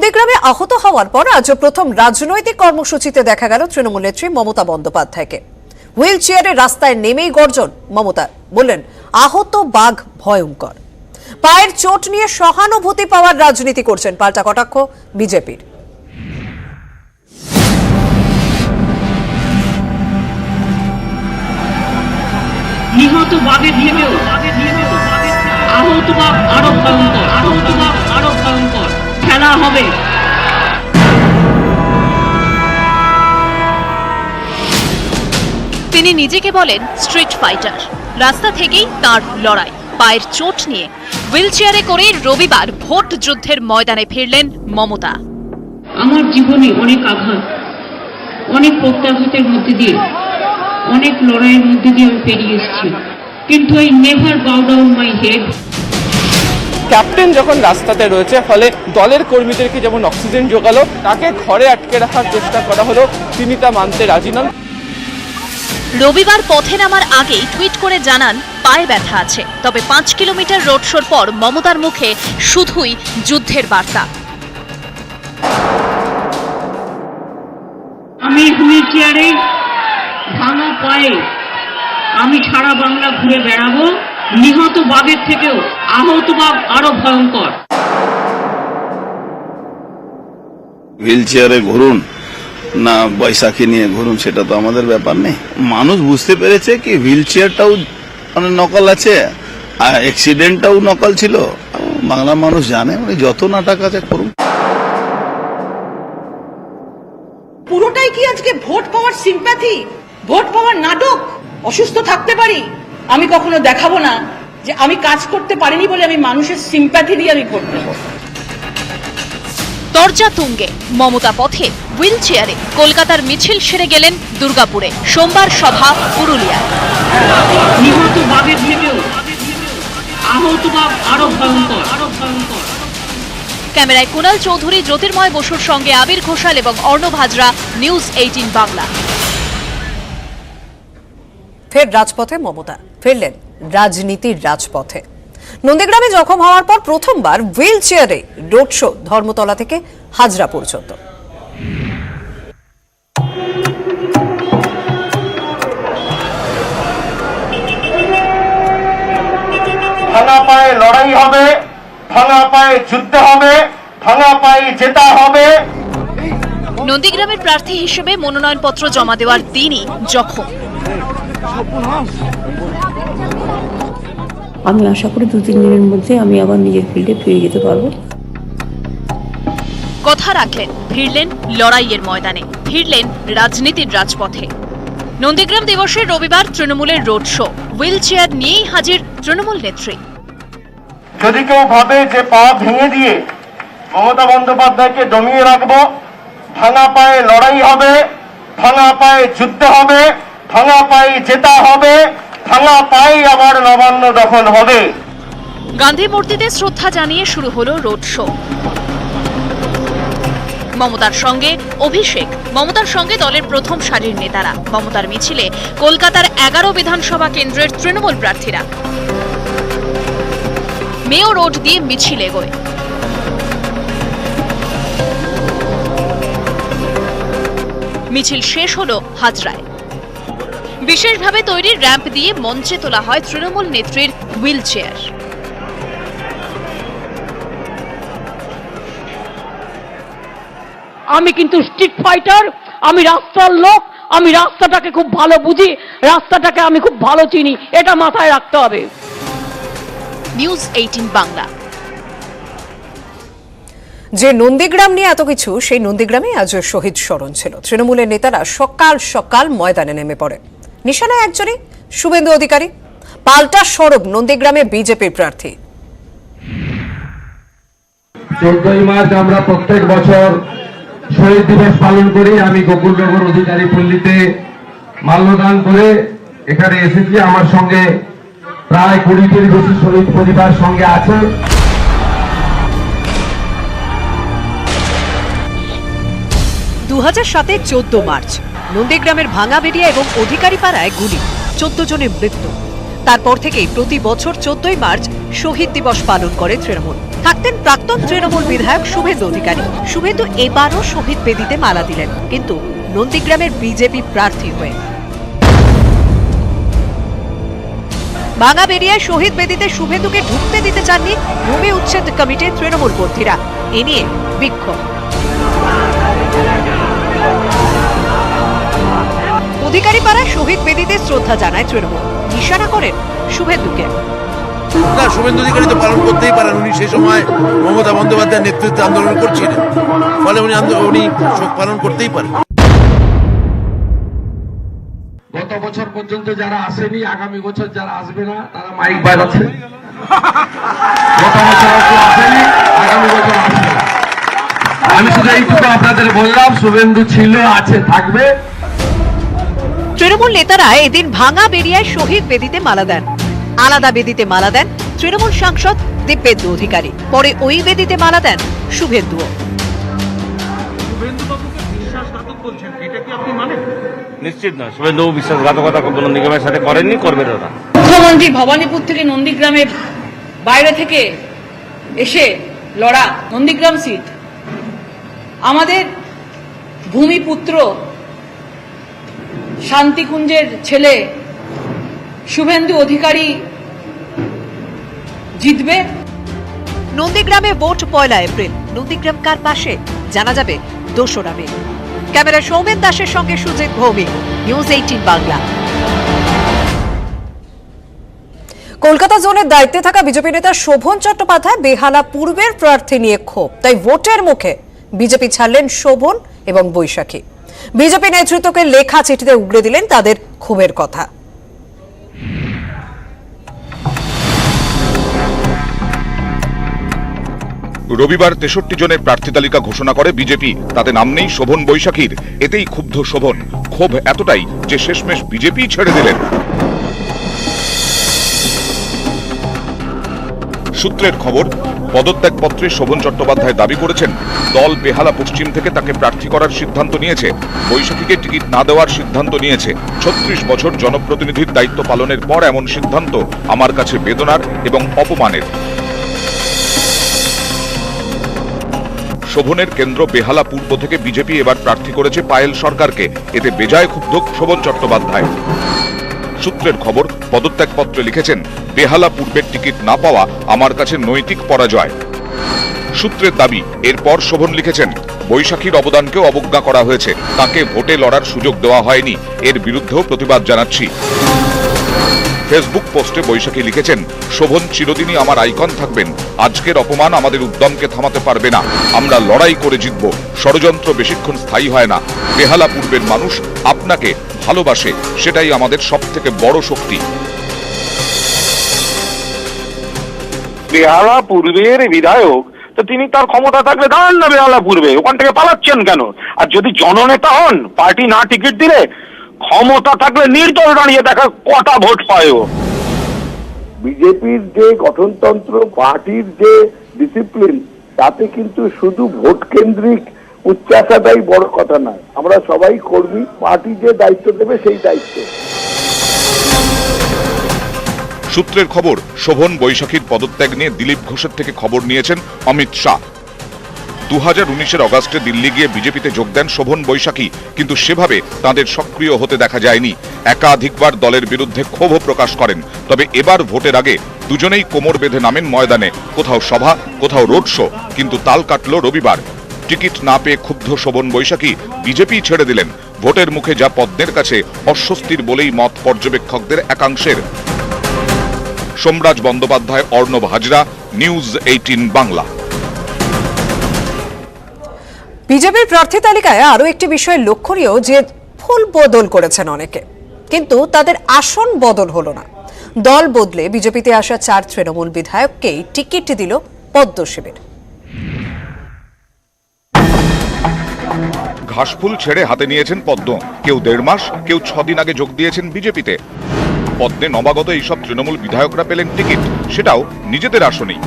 নন্দীগ্রামে আহত হওয়ার পর আজ প্রথম রাজনৈতিক কর্মসূচিতে দেখা গেল তৃণমূল নেত্রী মমতা বন্দ্যোপাধ্যায়কে। হুইল চেয়ারে রাস্তায় নেমেই গর্জন মমতা, বললেন আহত বাঘ ভয়ঙ্কর। পায়ের চোট নিয়ে সহানুভূতি পাওয়ার রাজনীতি করছেন, পাল্টা কটাক্ষ বিজেপির। নিহত বাঘের থেকেও আহত বাঘ আরো ভয়ঙ্কর, আহত বাঘ আরো ভয়ঙ্কর। খেলা হবে। তিনি নিজেকে বলেন স্ট্রিট ফাইটার। রাস্তা থেকেই তার লড়াই। পায়ের চোট নিয়ে হুইল চেয়ারে করে রবিবার ভোট যুদ্ধের ময়দানে ফিরলেন মমতা। আমার জীবনে অনেক আঘাত, অনেক প্রত্যাঘাতের মধ্যে দিয়ে, অনেক লড়াইয়ের মধ্যে দিয়ে আমি পেরিয়ে এসেছি, কিন্তু আই নেভার বাউ ডাউন মাই হেড। ক্যাপ্টেন যখন রাস্তাতে রয়েছে, ফলে দলের কর্মীদেরকে যেমন অক্সিজেন জোগালো, তাকে ঘরে আটকে রাখার চেষ্টা করা হলো, তিনি তা মানতে রাজি নন। রবিবার পথে নামার আগেই টুইট করে জানান পায়ে ব্যথা আছে, তবে 5 কিলোমিটার রোড শোর পর মমতার মুখে শুধুই যুদ্ধের বার্তা। আমি হুইল চেয়ারে ভাঙা পায়ে আমি সারা বাংলা ঘুরে বেড়াবো। নিহত বাঘের থেকেও আহত বাঘ আরো ভয়ঙ্কর। হুইল চেয়ারে ঘুরুন না বৈশাখী নিয়ে ঘুরুন, সেটা তো আমাদের ব্যাপার নেই। মানুষ বুঝতে পেরেছে কি হুইল চেয়ারটাও মানে নকল আছে, আর অ্যাক্সিডেন্টটাও নকল ছিল। বাংলা মানুষ জানে, মানে যত নাটক আছে করুন। পুরোটাই কি আজকে ভোট পাওয়ার সিম্প্যাথি, ভোট পাওয়ার নাটক? অসুস্থ থাকতে পারি, আমি কখনো দেখাবো না যে আমি কাজ করতে পারিনি বলে আমি মানুষের সিম্প্যাথি দিয়ে আমি ভোট দেবো। দরজা তুঙ্গে মমতা পথে হুইল চেয়ারে। কলকাতার মিছিল সেরে গেলেন দুর্গাপুরে। সোমবার সভা পুরুলিয়ায়। নিহত বাঘের থেকেও আহত বাঘ আরো ভয়ঙ্কর, আরো ভয়ঙ্কর। ক্যামেরায় কুণাল চৌধুরী, জ্যোতির্ময় বসুর সঙ্গে আবির ঘোষাল এবং অর্ণব হাজরা, নিউজ 18 বাংলা। ফের রাজপথে মমতা, ফিরলেন রাজনীতির রাজপথে। নন্দীগ্রামে জখম হওয়ার পর প্রথমবার হুইল চেয়ারে রোড শো ধর্মতলা থেকে হাজরা পর্যন্ত। ভাঙা পায়ে লড়াই হবে, ভাঙা পায়ে যুদ্ধ হবে, ভাঙা পায়ে জেতা হবে। নন্দীগ্রামের প্রার্থী হিসেবে মনোনয়নপত্র জমা দেওয়ার দিনই জখম। আমি আশা করি 2-3 দিনের মধ্যে আমি আবার নিজের ফিল্ডে ফিরে যেতে পারবো। কথা রাখলেন, ফিরলেন লড়াইয়ের ময়দানে, ফিরলেন রাজনীতির রাজপথে। নন্দীগ্রাম দিবসের রবিবার তৃণমূলের রোড শো। হুইল চেয়ার নিয়েই হাজির তৃণমূল নেত্রী। যদি কেউ ভাবে যে পা ভেঙে দিয়ে মমতা বন্দ্যোপাধ্যায়কে দমিয়ে রাখবো, ভাঙা পায়ে লড়াই হবে, ভাঙা পায়ে যুদ্ধ হবে, ভাঙা পায়ে জেতা হবে, ভাঙা পায়ে আবার নবান্ন দখল হবে। গান্ধী মূর্তিতে শ্রদ্ধা জানিয়ে শুরু হলো রোড শো। মমতার সঙ্গে অভিষেক, মমতার সঙ্গে দলের প্রথম সারির নেতারা। মমতার মিছিলে কলকাতার 11 বিধানসভা কেন্দ্রের তৃণমূল প্রার্থীরা। মেয়র রোড দিয়ে মিছিল এগোয়। মিছিল শেষ হলো হাজরায়। বিশেষভাবে তৈরি র্যাম্প দিয়ে মঞ্চে তোলা হয় তৃণমূল নেত্রীর হুইল চেয়ার। আমি কিন্তু স্ট্রিট ফাইটার, আমি রাস্তার লোক, আমি রাস্তাটাকে খুব ভালো বুঝি, রাস্তাটাকে আমি খুব ভালো চিনি, এটা মাথায় রাখতে হবে। নিউজ 18 বাংলা। যে নন্দীগ্রাম নিয়ে এত কিছু, সেই নন্দীগ্রামে আজ শহীদ স্মরণ ছিল। তৃণমূলের নেতারা সকাল সকাল ময়দানে নেমে পড়ে। নিশানায় একজনই, শুভেন্দু অধিকারী। পাল্টা সরব নন্দীগ্রামে বিজেপির প্রার্থী। 14ই মার্চ আমরা প্রত্যেক বছর শহীদ দিবস পালন করি। আমি গোকুলনগর অধিকারী পল্লীতে মাল্যদান করে এখানে এসেছি। আমার সঙ্গে প্রায় 20টির বেশি শহীদ পরিবার সঙ্গে আছে। 2007 14 মার্চ নন্দীগ্রামের ভাঙাবেড়িয়া এবং অধিকারী পাড়ায় গুলি, 14 জনের মৃত্যু। তারপর থেকেই প্রতি বছর 14ই মার্চ শহীদ দিবস পালন করে তৃণমূল। থাকতেন প্রাক্তন তৃণমূল বিধায়ক শুভেন্দু অধিকারী। শুভেন্দু এবারও শহীদ বেদিতে মালা দিলেন, কিন্তু নন্দীগ্রামের বিজেপি প্রার্থী হয়ে। ভাঙাবেড়িয়ায় শহীদ বেদিতে শুভেন্দুকে ঢুকতে দিতে চাননি ভূমি উচ্ছেদ কমিটির তৃণমূল প্রার্থীরা, এ নিয়ে বিক্ষোভ। অধিকারী পাড়ায় শহীদ বেদিতে শ্রদ্ধা জানায় তৃণমূল, নিশানা করেন শুভেন্দুকে। না, শুভেন্দু অধিকারী তো পালন করতেই পারেন, উনি সে সময় মমতা বন্দ্যোপাধ্যায়ের নেতৃত্বে আন্দোলন করছিলেন, ফলে উনি শোক পালন করতেই পারেন। গত বছর পর্যন্ত যারা আসেনি, আগামী বছর যারা আসবে না তারা মাইক বাজাচ্ছে। গত বছর আসেনি, আগামী বছর আসবে না। আমি শুধু এইটুকু আপনাদের বললাম, শুভেন্দু ছিল, আছে, থাকবে। তৃণমূল নেতারা এদিন ভাঙাবেড়িয়ায় শহীদ বেদিতে মালা দেন। আলাদা বেদিতে মালা দেন তৃণমূল সাংসদ দিব্যেন্দু অধিকারী, পরে ওই বেদিতে মালা দেন শুভেন্দুও। নিশ্চিত না, শুভেন্দু বিশ্বাসঘাতকতা কোনো নিগমের সাথে করেননি, করবেন না। মুখ্যমন্ত্রী ভবানীপুর থেকে নন্দীগ্রামের বাইরে থেকে এসে লড়া নন্দীগ্রাম সিট, আমাদের ভূমিপুত্র শান্তিকুঞ্জের ছেলে শুভেন্দু অধিকারী জিতবে। নন্দীগ্রামে ভোট 1 এপ্রিল। নন্দীগ্রাম কার পাশে জানা যাবে 2রা মে। ক্যামেরা সৌমেন দাসের সঙ্গে সুজিত ভৌমিক, নিউজ 18 বাংলা। কলকাতা জোনের দায়িত্বে থাকা বিজেপি নেতা শোভন চট্টোপাধ্যায় বেহালা পূর্বের প্রার্থী নিয়ে ক্ষোভ, তাই ভোটের মুখে বিজেপি ছাড়লেন শোভন এবং বৈশাখী। বিজেপি নেতৃত্বকে লেখা চিঠিতে উগড়ে দিলেন তাদের ক্ষোভের কথা। রবিবার 63 জনের প্রার্থী তালিকা ঘোষণা করে বিজেপি, তাতে নাম নেই শোভন বৈশাখীর। এতেই ক্ষুব্ধ শোভন, ক্ষোভ এতটাই যে শেষমেশ বিজেপি ছেড়ে দিলেন। সূত্রের খবর, পদত্যাগপত্রে শোভন চট্টোপাধ্যায় দাবি করেছেন দল বেহালা পশ্চিম থেকে তাকে প্রার্থী করার সিদ্ধান্ত নিয়েছে, বৈশাখীকে টিকিট না দেওয়ার সিদ্ধান্ত নিয়েছে। 36 বছর জনপ্রতিনিধির দায়িত্ব পালনের পর এমন সিদ্ধান্ত আমার কাছে বেদনার এবং অপমানের। শোভনের কেন্দ্র বেহালা পূর্ব থেকে বিজেপি এবার প্রার্থী করেছে পায়েল সরকারকে, এতে বেজায় ক্ষুব্ধ শোভন চট্টোপাধ্যায়। সূত্রের খবর, পদত্যাগপত্রে লিখেছেন বেহালা পূর্বের টিকিট না পাওয়া আমার কাছে নৈতিক পরাজয়। সূত্রের দাবি, এরপর শোভন লিখেছেন বৈশাখীর অবদানকেও অবজ্ঞা করা হয়েছে, তাকে ভোটে লড়ার সুযোগ দেওয়া হয়নি, এর বিরুদ্ধেও প্রতিবাদ জানাচ্ছি। ফেসবুক পোস্টে বৈশাখী লিখেছেন, শোভন চিরদিনই আমার আইকন থাকবেন, আজকের অপমান আমাদের উদ্যমকে থামাতে পারবে না, আমরা লড়াই করে জিতব, ষড়যন্ত্র বেশিক্ষণ স্থায়ী হয় না, বেহালা পূর্বের মানুষ আপনাকে ভালোবাসে, সেটাই আমাদের সবথেকে বড় শক্তি। বেহালা পূর্বের বিধায়ক, তো তিনি তার ক্ষমতা থাকলে দাঁড়ান না বেহালা পূর্বে, ওখান থেকে পালাচ্ছেন কেন? আর যদি জননেতা হন, পার্টি না টিকিট দিলে, ক্ষমতা থাকলে নির্দল দাঁড়িয়ে দেখা কটা ভোট পায়। বিজেপির যে গঠনতন্ত্র, পার্টির যে ডিসিপ্লিন, তাতে কিন্তু শুধু ভোট কেন্দ্রিক উচ্চাসাটাই বড় কথা নয়, আমরা সবাই কর্মী, পার্টি যে দায়িত্ব দেবে সেই দায়িত্ব। সূত্রের খবর, শোভন বৈশাখীর পদত্যাগ নিয়ে দিলীপ ঘোষের থেকে খবর নিয়েছেন অমিত শাহ। 2019 অগাস্টে দিল্লি গিয়ে বিজেপিতে যোগ দেন শোভন বৈশাখী, কিন্তু সেভাবে তাদের সক্রিয় হতে দেখা যায়নি। একাধিকবার দলের বিরুদ্ধে ক্ষোভ প্রকাশ করেন, তবে এবার ভোটের আগে দুজনেই কোমর বেঁধে নামেন ময়দানে, কোথাও সভা, কোথাও রোড শো। কিন্তু তাল কাটল রবিবার, টিকিট না পেয়ে ক্ষুব্ধ শোভন বৈশাখী বিজেপি ছেড়ে দিলেন। ভোটের মুখে যা পদ্মের কাছে অস্বস্তির বলেই মত পর্যবেক্ষকদের একাংশের। সোমরাজ বন্দ্যোপাধ্যায়, অর্ণব হাজরা, নিউজ 18 বাংলা। বিজেপির প্রার্থী তালিকায় আরো একটি বিষয় লক্ষণীয় যে ফুল বদল করেছেন অনেকে, কিন্তু তাদের আসন বদল হলো না। দল বদলে বিজেপিতে আসা 4 তৃণমূল বিধায়ককেই টিকিট দিল পদ্ম শিবির। ঘাসফুল ছেড়ে হাতে নিয়েছেন পদ্ম, কেউ 1.5 মাস, কেউ 6 দিন আগে যোগ দিয়েছেন বিজেপিতে। পদ্মে নবাগত এইসব তৃণমূল বিধায়করা পেলেন টিকিট, সেটাও নিজেদের আসনেই।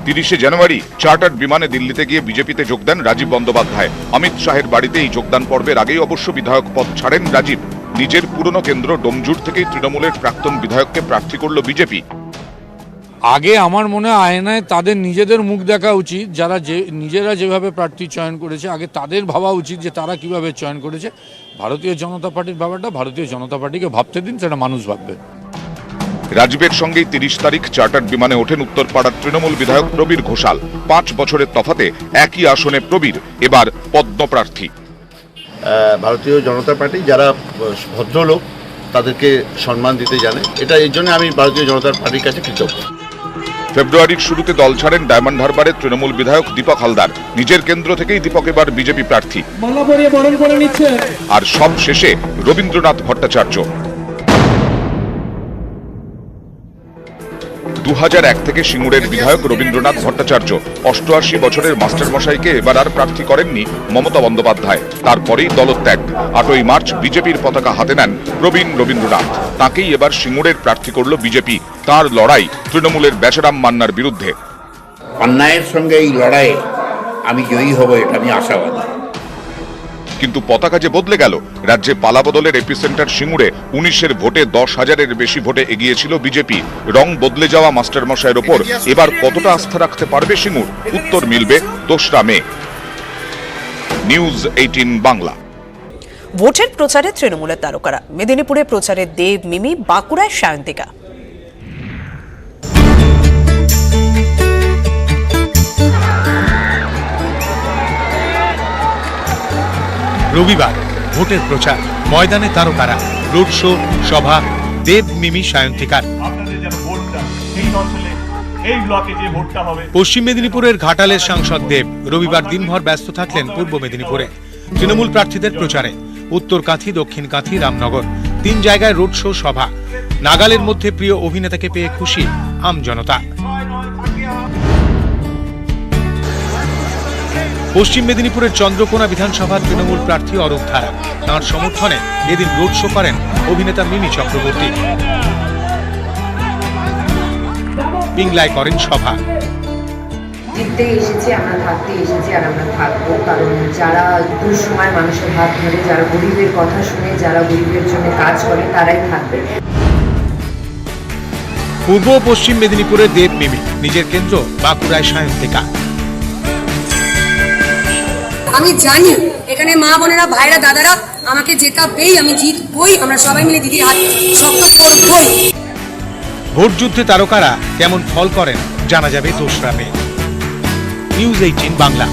30শে জানুয়ারি চার্টার্ড বিমানে দিল্লিতে গিয়ে বিজেপিতে যোগ দেন রাজীব বন্দ্যোপাধ্যায়। অমিত শাহের বাড়িতে এই যোগদান পর্বের আগেই অবশ্য বিধায়ক পদ ছাড়েন রাজীব। নিজের পুরনো কেন্দ্র ডোমজুর থেকেই তৃণমূলের প্রাক্তন বিধায়ককে প্রার্থী করল বিজেপি। আগে আমার মনে হয় আয়নায় তাদের নিজেদের মুখ দেখা উচিত, যারা নিজেরা যেভাবে প্রার্থী চয়ন করেছে আগে তাদের ভাবা উচিত যে তারা কিভাবে চয়ন করেছে। ভারতীয় জনতা পার্টির ব্যাপারটা ভারতীয় জনতা পার্টিকে ভাবতে দিন, সেটা মানুষ ভাববে। রাজীবের সঙ্গেই 30 তারিখ চার্টার্ড বিমানে ওঠেন উত্তরপাড়ার তৃণমূল বিধায়ক প্রবীর ঘোষাল। 5 বছরের তফাতে একই আসনে প্রবীর এবার পদ্মপ্রার্থী। ভারতীয় জনতা পার্টি যারা ভদ্রলোক তাদেরকে সম্মান দিতে জানে, এটা এই জন্য আমি ভারতীয় জনতা পার্টির কাছে কৃতজ্ঞ। ফেব্রুয়ারির শুরুতে দল ছাড়েন ডায়মন্ড হারবারের তৃণমূল বিধায়ক দীপক হালদার। নিজের কেন্দ্র থেকেই দীপক এবার বিজেপি প্রার্থী। আর সব শেষে রবীন্দ্রনাথ ভট্টাচার্য। 2001 থেকে সিঙ্গুরের বিধায়ক রবীন্দ্রনাথ ভট্টাচার্য 88 বছরের মাস্টারমশাইকে এবার আর প্রার্থী করেননি মমতা বন্দ্যোপাধ্যায়। তারপরেই দলত্যাগ। 8ই মার্চ বিজেপির পতাকা হাতে নেন প্রবীণ রবীন্দ্রনাথ। তাকেই এবার সিঙ্গুরের প্রার্থী করল বিজেপি। তার লড়াই তৃণমূলের বেচারাম মান্নার বিরুদ্ধে। অন্যায়ের সঙ্গে এই লড়াইয়ে আমি জয়ী হব, এটা আমি আশাবাদী। কিন্তু পতাকা যে বদলে গেল। রাজ্যে পালাবদলের এপিসেন্টার সিঙ্গুরে 19-এর ভোটে 10,000-এর বেশি ভোটে এগিয়ে ছিল বিজেপি। রং বদলে যাওয়া মাস্টারমশাইয়ের ওপর এবার কতটা আস্থা রাখতে পারবে সিঙ্গুর? উত্তর মিলবে 2রা মে। নিউজ 18 বাংলা। ভোটের প্রচারে তৃণমূলের তারকারা। মেদিনীপুরে প্রচারে দেব মিমি, বাঁকুড়ায় সায়ন্তিকা। রবিবার ভোটের প্রচার, ময়দানে তারকারা, রোড শো, সভা, দেব মিমি সায়ন্তিকার। পশ্চিম মেদিনীপুরের ঘাটালের সাংসদ দেব রবিবার দিনভর ব্যস্ত থাকলেন পূর্ব মেদিনীপুরে তৃণমূল প্রার্থীদের প্রচারে। উত্তর কাঁথি, দক্ষিণ কাঁথি, রামনগর 3 জায়গায় রোড শো, সভা। নাগালের মধ্যে প্রিয় অভিনেতাকে পেয়ে খুশি আম জনতা। পশ্চিম মেদিনীপুরের চন্দ্রকোনা বিধানসভার তৃণমূল প্রার্থী অরূপ ধারা। তাঁর সমর্থনে এদিন রোড শো করেন অভিনেতা মিমি চক্রবর্তী। পিংলায় করেন সভা। জিততে এসেছি, আমরা থাকতে এসেছি, আর আমরা থাকবো। কারণ যারা দুঃসময় মানুষের হাত ধরে, যারা গরিবের কথা শুনে, যারা গরিবের জন্য কাজ করে, তারাই থাকবে। পূর্ব ও পশ্চিম মেদিনীপুরের দেব মিমি, নিজের কেন্দ্র বাঁকুড়ায় সায়ন্তিকা। আমি জানি এখানে মা বোনেরা, ভাইরা, দাদারা আমাকে জেতাবেই, আমি জিতবই। আমরা সবাই মিলে দিদির হাত শক্ত করবই। ভোট যুদ্ধে তারকারা কেমন ফল করেন জানা যাবে 2রা মে। নিউজ 18 বাংলা।